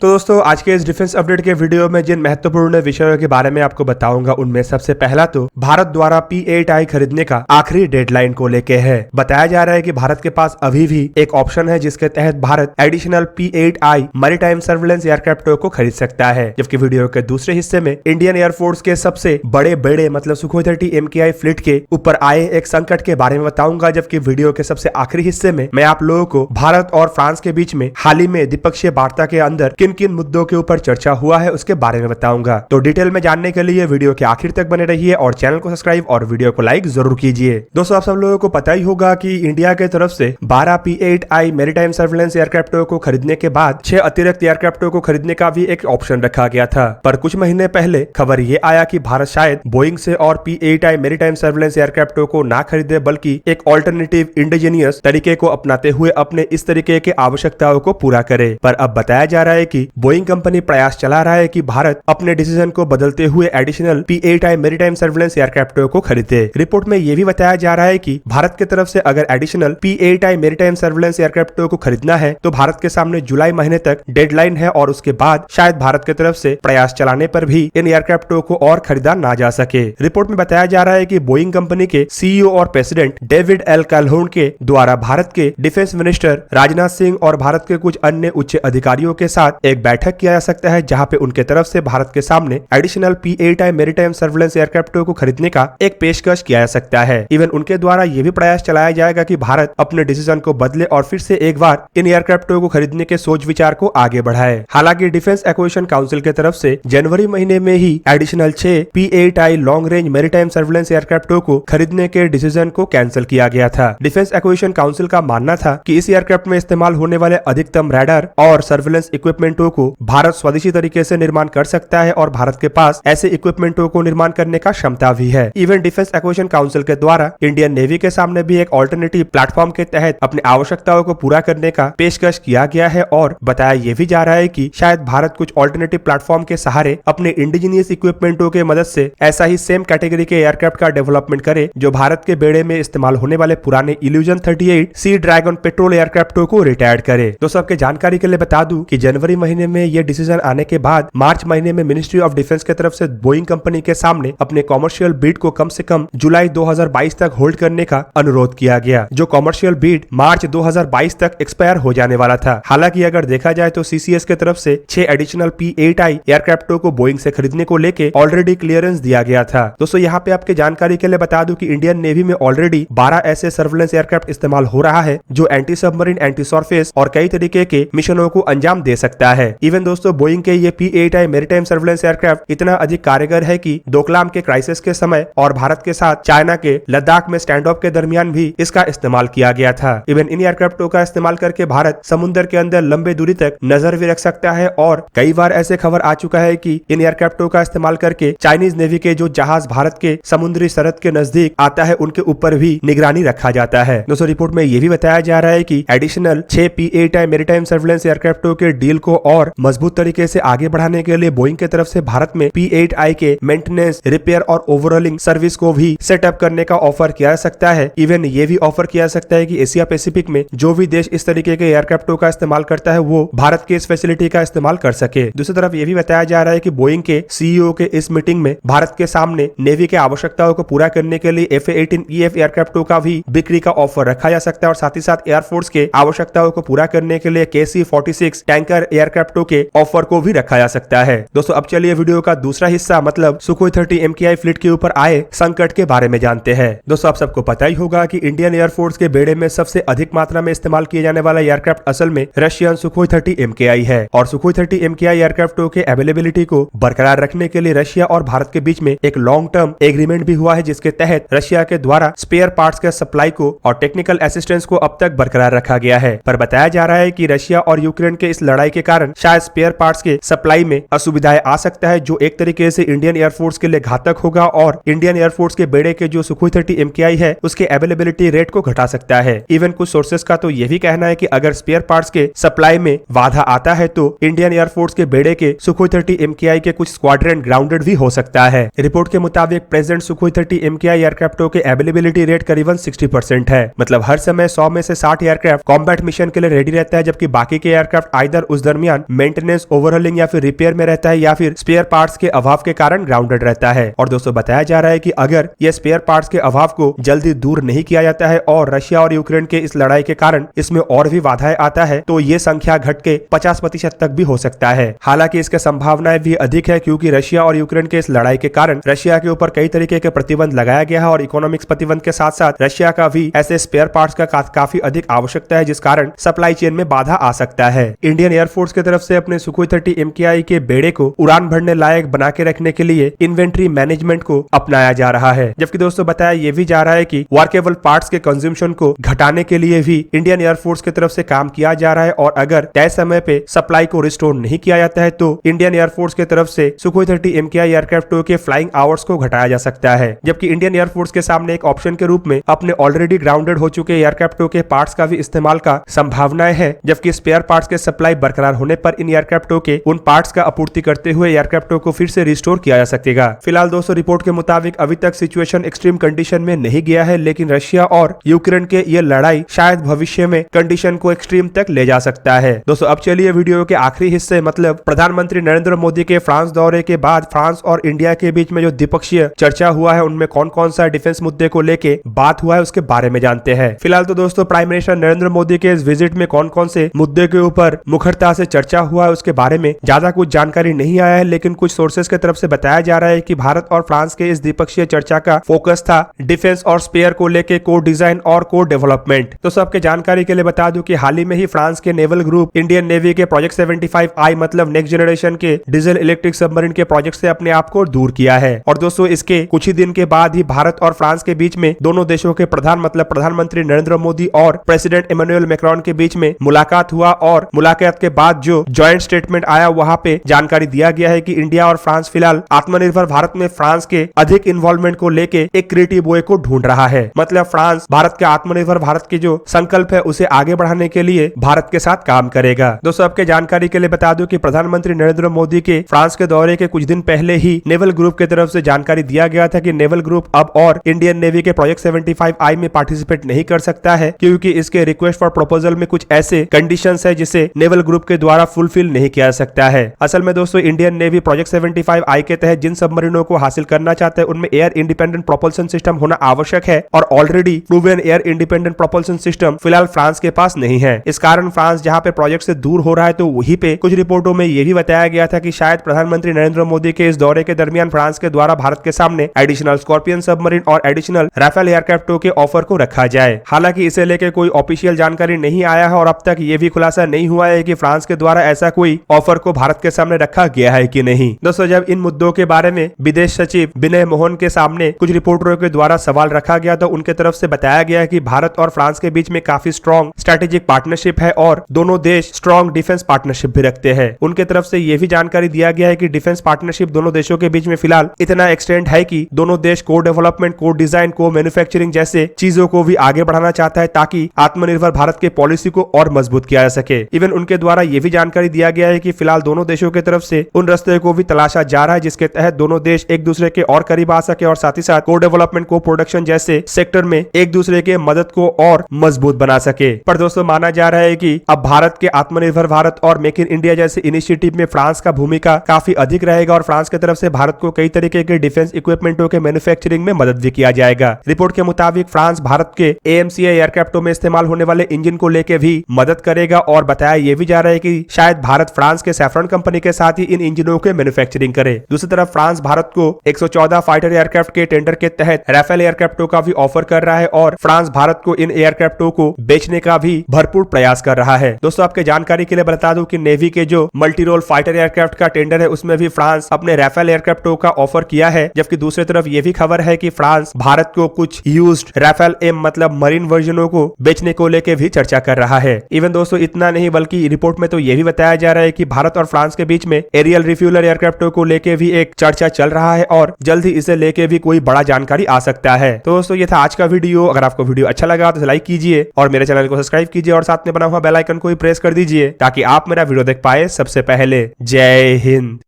तो दोस्तों आज के इस डिफेंस अपडेट के वीडियो में जिन महत्वपूर्ण विषयों के बारे में आपको बताऊंगा उनमें सबसे पहला तो भारत द्वारा P-8I खरीदने का आखिरी डेडलाइन को लेके है। बताया जा रहा है कि भारत के पास अभी भी एक ऑप्शन है जिसके तहत Bharat additional P-8I maritime surveillance aircraft को खरीद सकता है। जबकि वीडियो के दूसरे हिस्से में इंडियन एयरफोर्स के सबसे बड़े बेड़े मतलब सुखोई 30 MKI फ्लीट के ऊपर आए एक संकट के बारे में बताऊंगा। जबकि वीडियो के सबसे आखिरी हिस्से में मैं आप लोगों को भारत और फ्रांस के बीच में हाल ही में द्विपक्षीय वार्ता के अंदर किन किन मुद्दों के ऊपर चर्चा हुआ है उसके बारे में बताऊंगा। तो डिटेल में जानने के लिए वीडियो के आखिर तक बने रहिए और चैनल को सब्सक्राइब और वीडियो को लाइक जरूर कीजिए। दोस्तों आप सब लोगों को पता ही होगा कि इंडिया के तरफ से 12 P-8I मैरीटाइम सर्विलेंस एयरक्राफ्टों को खरीदने के बाद 6 अतिरिक्त एयरक्राफ्टों को खरीदने का भी एक ऑप्शन रखा गया था। पर कुछ महीने पहले खबर ये आया कि भारत शायद बोइंग से और P-8I मैरीटाइम सर्विलेंस एयरक्राफ्टों को ना खरीदे बल्कि एक ऑल्टरनेटिव इंडिजीनियस तरीके को अपनाते हुए अपने इस तरीके के आवश्यकताओं को पूरा करे। पर अब बताया जा रहा है कि बोइंग कंपनी प्रयास चला रहा है कि भारत अपने डिसीजन को बदलते हुए एडिशनल P-8I मैरीटाइम सर्विलेंस एयरक्राफ्टों को खरीदे। रिपोर्ट में यह भी बताया जा रहा है कि भारत की तरफ से अगर एडिशनल P-8I मैरीटाइम सर्विलेंस एयरक्राफ्टों को खरीदना है तो भारत के सामने जुलाई महीने तक डेडलाइन है और उसके बाद शायद भारत की तरफ से प्रयास चलाने पर भी इन एयरक्राफ्टों को और खरीदा ना जा सके। रिपोर्ट में बताया जा रहा है कि बोइंग कंपनी के CEO और प्रेसिडेंट डेविड एल कैलहोन के द्वारा भारत के डिफेंस मिनिस्टर राजनाथ सिंह और भारत के कुछ अन्य उच्च अधिकारियों के साथ एक बैठक किया जा सकता है जहां पे उनके तरफ से भारत के सामने एडिशनल P-8I मैरीटाइम सर्विलेंस एयरक्राफ्टों को खरीदने का एक पेशकश किया जा सकता है। इवन उनके द्वारा यह भी प्रयास चलाया जाएगा कि भारत अपने डिसीजन को बदले और फिर से एक बार इन एयरक्राफ्टों को खरीदने के सोच विचार को आगे बढ़ाए। हालांकि डिफेंस एक्विजिशन काउंसिल की तरफ से जनवरी महीने में ही additional 6 P-8I long range maritime surveillance एयरक्राफ्टों को खरीदने के डिसीजन को कैंसिल किया गया था। डिफेंस एक्विजिशन काउंसिल का मानना था कि इस एयरक्राफ्ट में इस्तेमाल होने वाले अधिकतम रडार और सर्विलेंस इक्विपमेंटों को भारत स्वदेशी तरीके से निर्माण कर सकता है और भारत के पास ऐसे इक्विपमेंटों को निर्माण करने का क्षमता भी है। इवन डिफेंस एक्विजिशन काउंसिल के द्वारा इंडियन नेवी के सामने भी एक ऑल्टरनेटिव प्लेटफॉर्म के तहत अपनी आवश्यकताओं को पूरा करने का पेशकश किया गया है और बताया यह भी जा रहा है कि शायद भारत कुछ ऑल्टरनेटिव प्लेटफॉर्म के सहारे अपने इंडिजीनियस इक्विपमेंटों के मदद से ऐसा ही सेम कैटेगरी के एयरक्राफ्ट का डेवलपमेंट करे जो भारत के बेड़े में इस्तेमाल होने वाले पुराने इल्यूजन 38 सी ड्रैगन पेट्रोल एयरक्राफ्टों को रिटायर्ड करे। दोस्तों आपके जानकारी के लिए बता दूं कि जनवरी महीने में यह डिसीजन आने के बाद मार्च महीने में मिनिस्ट्री ऑफ डिफेंस की तरफ से बोइंग कंपनी के सामने अपने कॉमर्शियल बीड को कम से कम जुलाई 2022 तक होल्ड करने का अनुरोध किया गया, जो कॉमर्शियल बीड मार्च 2022 तक एक्सपायर हो जाने वाला था। हालांकि अगर देखा जाए तो CCS की तरफ से 6 एडिशनल P-8I एयरक्राफ्टों को बोइंग से खरीदने को लेके ऑलरेडी क्लियरेंस दिया गया था। दोस्तों यहाँ पे आपके जानकारी के लिए बता दूं कि इंडियन नेवी में ऑलरेडी 12 ऐसे सर्विलेंस एयरक्राफ्ट इस्तेमाल हो रहा है जो एंटी सबमरीन, एंटी सरफेस और कई तरीके के मिशनों को अंजाम दे सकता है। इवन दोस्तों बोइंग के ये P-8I मैरीटाइम सर्विलेंस एयरक्राफ्ट इतना अधिक कारगर है कि डोकलाम के क्राइसिस के समय और भारत के साथ चाइना के लद्दाख में स्टैंड ऑफ के दरमियान भी इसका इस्तेमाल किया गया था। इवन इन एयरक्राफ्टों का इस्तेमाल करके भारत समुद्र के अंदर लंबे दूरी तक नजर भी रख सकता है और कई बार ऐसे खबर आ चुका है कि इन एयरक्राफ्टों का इस्तेमाल करके चाइनीज नेवी के जो जहाज भारत के समुद्री सरहद के नजदीक आता है उनके ऊपर भी निगरानी रखा जाता है। दोस्तों रिपोर्ट में यह भी बताया जा रहा है कि एडिशनल 6 P-8I मैरीटाइम सर्विलेंस एयरक्राफ्टों के डील को और मजबूत तरीके से आगे बढ़ाने के लिए बोइंग की तरफ से भारत में P-8I के मेंटेनेंस, रिपेयर और ओवरऑलिंग सर्विस को भी सेटअप करने का ऑफर किया जा सकता है। इवन ये भी ऑफर किया जा सकता है कि एशिया पैसिफिक में जो भी देश इस तरीके के एयरक्राफ्टों का इस्तेमाल करता है वो भारत के इस फैसिलिटी का इस्तेमाल कर सके। दूसरी तरफ ये भी बताया जा रहा है कि बोइंग के CEO के इस मीटिंग में भारत के सामने नेवी के आवश्यकताओं को पूरा करने के लिए F-18EF एयरक्राफ्टों का भी बिक्री का ऑफर रखा जा सकता है और साथ ही साथ एयरफोर्स के आवश्यकताओं को पूरा करने के लिए KC-46 टैंकर एयरक्राफ्टों के ऑफर को भी रखा जा सकता है। दोस्तों अब चलिए वीडियो का दूसरा हिस्सा मतलब सुखोई 30 MKI फ्लीट के ऊपर आए संकट के बारे में जानते हैं। दोस्तों आप सबको पता ही होगा कि इंडियन एयरफोर्स के बेड़े में सबसे अधिक मात्रा में इस्तेमाल किए जाने वाला एयरक्राफ्ट असल में रशियन सुखोई 30 MKI है और सुखोई 30 MKI एयरक्राफ्टों के अवेलेबिलिटी को बरकरार रखने के लिए रशिया और भारत के बीच में एक लॉन्ग टर्म एग्रीमेंट भी हुआ है जिसके तहत रशिया के द्वारा स्पेयर पार्ट्स के सप्लाई को और टेक्निकल असिस्टेंस को अब तक बरकरार रखा गया है। पर बताया जा रहा है कि रशिया और यूक्रेन के इस लड़ाई के कारण शायद स्पेयर पार्ट्स के सप्लाई में असुविधाएं आ सकता है जो एक तरीके से इंडियन एयरफोर्स के लिए घातक होगा और इंडियन एयरफोर्स के बेड़े के जो सुखोई 30 MKI है उसके अवेलेबिलिटी रेट को घटा सकता है। इवन कुछ सोर्सेस का तो यह भी कहना है कि अगर स्पेयर पार्ट्स के सप्लाई में बाधा आता है तो इंडियन एयरफोर्स के बेड़े के सुखोई 30 MKI के कुछ स्क्वाड्रन ग्राउंडेड भी हो सकता है। रिपोर्ट के मुताबिक प्रेजेंट सुखोई 30 MKI एयरक्राफ्टों के अवेलेबिलिटी रेट करीबन 60% है। मतलब हर समय 100 में से 60 एयरक्राफ्ट कॉम्बैट मिशन के लिए रेडी रहता है, जबकि बाकी के एयरक्राफ्ट आइदर उस दरमियान दरमियान मेंटेनेंस, ओवरहॉलिंग या फिर रिपेयर में रहता है या फिर स्पेयर पार्ट्स के अभाव के कारण ग्राउंडेड रहता है। और दोस्तों बताया जा रहा है कि अगर ये स्पेयर पार्ट्स के अभाव को जल्दी दूर नहीं किया जाता है और रशिया और यूक्रेन के इस लड़ाई के कारण इसमें और भी बाधाएं आता है तो ये संख्या घट के 50% तक भी हो सकता है। हालांकि इसके संभावनाएं भी अधिक है क्योंकि रशिया और यूक्रेन के इस लड़ाई के कारण रशिया के ऊपर कई तरीके के प्रतिबंध लगाया गया है और इकोनॉमिक्स प्रतिबंध के साथ साथ रशिया का भी ऐसे स्पेयर पार्ट्स का काफी अधिक आवश्यकता है, जिस कारण सप्लाई चेन में बाधा आ सकता है। इंडियन एयरफोर्स की तरफ से अपने सुखोई 30 MKI के बेड़े को उड़ान भरने लायक बना के रखने के लिए इन्वेंट्री मैनेजमेंट को अपनाया जा रहा है। जबकि दोस्तों बताया ये भी जा रहा है कि वर्केबल पार्ट्स के कंज्यूमशन को घटाने के लिए भी इंडियन एयरफोर्स की तरफ से काम किया जा रहा है और अगर तय समय पे सप्लाई को रिस्टोर नहीं किया जाता है तो इंडियन एयरफोर्स की तरफ से सुखोई 30 MKI एयरक्राफ्ट के फ्लाइंग आवर्स को घटाया जा सकता है। जबकि इंडियन एयरफोर्स के सामने एक ऑप्शन के रूप में अपने ऑलरेडी ग्राउंडेड हो चुके एयरक्राफ्ट के पार्ट्स का भी इस्तेमाल का संभावनाएं है, जबकि स्पेयर पार्ट्स के सप्लाई बरकरार होने पर इन एयरक्राफ्टों के उन पार्ट्स का आपूर्ति करते हुए एयरक्राफ्टों को फिर से रिस्टोर किया जा सकेगा। फिलहाल दोस्तों रिपोर्ट के मुताबिक अभी तक सिचुएशन एक्सट्रीम कंडीशन में नहीं गया है, लेकिन रशिया और यूक्रेन के ये लड़ाई शायद भविष्य में कंडीशन को एक्सट्रीम तक ले जा सकता है। दोस्तों अब चलिए वीडियो के आखिरी हिस्से मतलब प्रधानमंत्री नरेंद्र मोदी के फ्रांस दौरे के बाद फ्रांस और इंडिया के बीच में जो द्विपक्षीय चर्चा हुआ है उनमें कौन कौन सा डिफेंस मुद्दे को लेके बात हुआ है उसके बारे में जानते हैं। फिलहाल तो दोस्तों प्राइम मिनिस्टर नरेंद्र मोदी के इस विजिट में कौन कौन से मुद्दे के ऊपर मुखरता से चर्चा हुआ है उसके बारे में ज्यादा कुछ जानकारी नहीं आया है, लेकिन कुछ सोर्सेज की तरफ से बताया जा रहा है कि भारत और फ्रांस के इस द्विपक्षीय चर्चा का फोकस था डिफेंस और स्पेयर को लेके कोर डिजाइन और कोर डेवलपमेंट। तो सबके जानकारी के लिए बता दूं कि हाल ही में ही फ्रांस के नेवल ग्रुप इंडियन नेवी के प्रोजेक्ट 75I मतलब नेक्स्ट जनरेशन के डीजल इलेक्ट्रिक सबमरीन के प्रोजेक्ट से अपने आप को दूर किया है। और दोस्तों इसके कुछ ही दिन के बाद ही भारत और फ्रांस के बीच में दोनों देशों के प्रधानमंत्री नरेंद्र मोदी और प्रेसिडेंट इमैनुअल मैक्रोन के बीच में मुलाकात हुआ और मुलाकात के बाद जो ज्वाइंट स्टेटमेंट आया वहां पे जानकारी दिया गया है कि इंडिया और फ्रांस फिलहाल आत्मनिर्भर भारत में फ्रांस के अधिक इन्वॉल्वमेंट को लेके एक क्रिएटिव वे को ढूंढ रहा है। मतलब फ्रांस भारत के आत्मनिर्भर भारत के जो संकल्प है उसे आगे बढ़ाने के लिए भारत के साथ काम करेगा। दोस्तों आपके जानकारी के लिए बता दूं कि प्रधानमंत्री नरेंद्र मोदी के फ्रांस के दौरे के कुछ दिन पहले ही नेवल ग्रुप की तरफ से जानकारी दिया गया था कि नेवल ग्रुप अब और इंडियन नेवी के प्रोजेक्ट 75I में पार्टिसिपेट नहीं कर सकता है क्योंकि इसके रिक्वेस्ट फॉर प्रपोजल में कुछ ऐसे कंडीशंस है जिसे नेवल ग्रुप के द्वारा फुलफिल नहीं किया जा सकता है। असल में दोस्तों इंडियन नेवी प्रोजेक्ट 75I के तहत जिन सबमरीनों को हासिल करना चाहते हैं उनमें एयर इंडिपेंडेंट प्रोपल्सन सिस्टम होना आवश्यक है और already proven air independent propulsion system फिलहाल फ्रांस के पास नहीं है। इस कारण फ्रांस जहां पे प्रोजेक्ट से दूर हो रहा है तो वहीं पे कुछ रिपोर्टों में यह भी बताया गया था कि शायद प्रधानमंत्री नरेंद्र मोदी के इस दौरे के दरमियान फ्रांस के द्वारा भारत के सामने एडिशनल स्कॉर्पियन सबमरीन और एडिशनल राफेल एयरक्राफ्टों के ऑफर को रखा जाए। हालांकि इसे लेकर कोई ऑफिशियल जानकारी नहीं आया है और अब तक ये भी खुलासा नहीं हुआ है कि फ्रांस के द्वारा ऐसा कोई ऑफर को भारत के सामने रखा गया है कि नहीं। दोस्तों जब इन मुद्दों के बारे में विदेश सचिव विनय मोहन के सामने कुछ रिपोर्टरों के द्वारा सवाल रखा गया तो उनके तरफ से बताया गया कि भारत और फ्रांस के बीच में काफी स्ट्रॉन्ग स्ट्रेटेजिक पार्टनरशिप है और दोनों देश स्ट्रॉन्ग डिफेंस पार्टनरशिप भी रखते हैं। उनके तरफ से यह भी जानकारी दिया गया है कि डिफेंस पार्टनरशिप दोनों देशों के बीच में फिलहाल इतना एक्सटेंड है कि दोनों देश core development, core design, core manufacturing जैसे चीजों को भी आगे बढ़ाना चाहता है ताकि आत्मनिर्भर भारत के पॉलिसी को और मजबूत किया जा सके। इवन उनके द्वारा यह भी जानकारी दिया गया है कि फिलहाल दोनों देशों की तरफ से उन रास्ते को भी तलाशा जा रहा है जिसके तहत दोनों देश एक दूसरे के और करीब आ सके और साथ ही साथ को डेवलपमेंट, को प्रोडक्शन जैसे सेक्टर में एक दूसरे के मदद को और मजबूत बना सके। पर दोस्तों माना जा रहा है कि अब भारत के आत्मनिर्भर भारत और मेक इन इंडिया जैसे इनिशिएटिव में फ्रांस का भूमिका काफी अधिक रहेगा और फ्रांस की तरफ से भारत को कई तरीके के डिफेंस इक्विपमेंटों के मैन्युफैक्चरिंग में मदद भी किया जाएगा। रिपोर्ट के मुताबिक फ्रांस भारत के AMCA एयरक्राफ्टों में इस्तेमाल होने वाले इंजन को लेकर भी मदद करेगा और बताया यह भी जा रहा है कि शायद भारत फ्रांस के सैफ्रन कंपनी के साथ ही इन इंजनों के मैन्युफैक्चरिंग करे। दूसरी तरफ फ्रांस भारत को 114 फाइटर एयरक्राफ्ट के टेंडर के तहत राफेल एयरक्राफ्टों का भी ऑफर कर रहा है और फ्रांस भारत को इन एयरक्राफ्टों को बेचने का भी भरपूर प्रयास कर रहा है। दोस्तों आपके जानकारी के लिए बता दूं कि नेवी के जो मल्टी रोल फाइटर एयरक्राफ्ट का टेंडर है उसमें भी फ्रांस अपने राफेल एयरक्राफ्टों का ऑफर किया है, जबकि दूसरी तरफ यह भी खबर है कि फ्रांस भारत को कुछ यूज्ड राफेल एम मतलब मरीन वर्जनों को बेचने को लेकर भी चर्चा कर रहा है। इवन दोस्तों इतना नहीं बल्कि रिपोर्ट में तो यह भी बताया जा रहा है कि भारत और फ्रांस के बीच में एरियल रिफ्यूलर एयरक्राफ्टों को लेकर भी एक चर्चा चल रहा है और जल्द ही इसे लेके भी कोई बड़ा जानकारी आ सकता है। तो दोस्तों ये था आज का वीडियो। अगर आपको वीडियो अच्छा लगा तो लाइक कीजिए और मेरे चैनल को सब्सक्राइब कीजिए और साथ में बना हुआ बेल आइकन को भी प्रेस कर दीजिए ताकि आप मेरा वीडियो देख पाए सबसे पहले। जय हिंद।